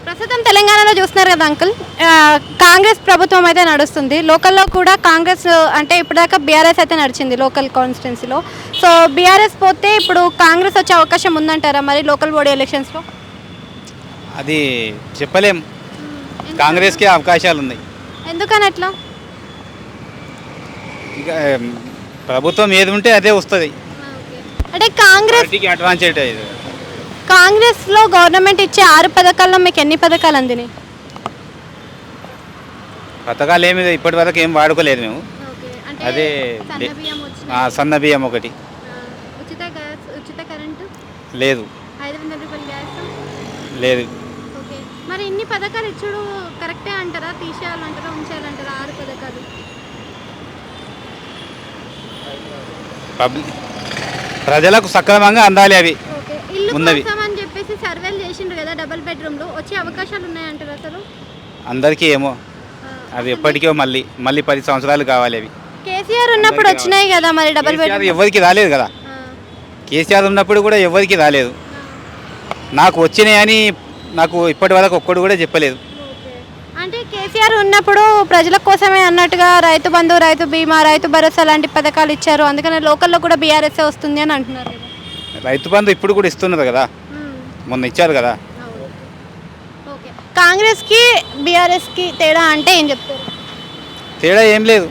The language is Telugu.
ప్రస్తుతం తెలంగాణలో చూస్తున్నారు కదా అంకుల్, కాంగ్రెస్ ప్రభుత్వం అయితే నడుస్తుంది. లోకల్లో కూడా కాంగ్రెస్ అంటే ఇప్పటిదాకా బీఆర్ఎస్ అయితే నడిచింది లోకల్ కాన్స్టిట్యున్సీలో. సో బీఆర్ఎస్ పోతే ఇప్పుడు కాంగ్రెస్ వచ్చే అవకాశం ఉందంటారా మరి లోకల్ బాడీ ఎలక్షన్స్లో? అది చెప్పలేం. కాంగ్రెస్కి అవకాశాలు ఉన్నాయి. ఎందుకని అట్లా? ఇక ప్రభుత్వం ఏది ఉంటే అదే వస్తుంది. అంటే కాంగ్రెస్ పార్టీకి అడ్వాంటేజ్ ఇది. కాంగ్రెస్లో గవర్నమెంట్ ఇచ్చే 6 పథకాల్లో మీకు ఎన్ని పథకాలు అందినాయి? పథకాలు ఏమి ఇప్పటి వరకు ఏం వాడుకోలేదు మేము. అదే సన్న బియ్యం ఒకటి ఉచిత గ్యాస్, ఉచిత కరెంటు లేదు. 500 రూపాయల గ్యాస్ లేదు. ఓకే, మరి ఇన్ని పథకాలు ఇచ్చుడు కరెక్టే అంటారా? తీసేయాలంటారా, ఉంచాలంటారా 6 పథకాలు? ప్రజలకు సక్రమంగా అందాలి అవి ఓకే, ఇల్లు ఉన్నవి. కోసం అని చెప్పేసి సర్వేలు చేసిండ్రు కదా, డబుల్ బెడ్రూమ్లు వచ్చే అవకాశాలు ఉన్నాయంటారు అసలు? అందరికీ ఏమో అవి ఎప్పటికో మళ్ళీ 10 సంవత్సరాలు కావాలి అవి. కేసీఆర్ ఉన్నప్పుడు వచ్చినాయి కదా మరి డబుల్ కేసీఆర్ బెడ్రూమ్. ఎవరికి రాలేదు కదా. కేసీఆర్ ఉన్నప్పుడు కూడా ఎవరికి రాలేదు. నాకు వచ్చినాయని నాకు ఇప్పటి వరకు ఒక్కడు కూడా చెప్పలేదు. అంటే కేసీఆర్ ఉన్నప్పుడు ప్రజల కోసమే అన్నట్టుగా రైతు బంధు, రైతు బీమా, రైతు భరోసా లాంటి పథకాలు ఇచ్చారు. అందుకనే లోకల్లో కూడా బీఆర్ఎస్ వస్తుంది అని అంటున్నారు కదా. రైతు బంధు ఇప్పుడు కూడా ఇస్తున్నారు కదా, మొన్న ఇచ్చారు కదా. ఓకే, కాంగ్రెస్కి బీఆర్ఎస్కి తేడా అంటే ఏం చెప్తారు? తేడా ఏం లేదు.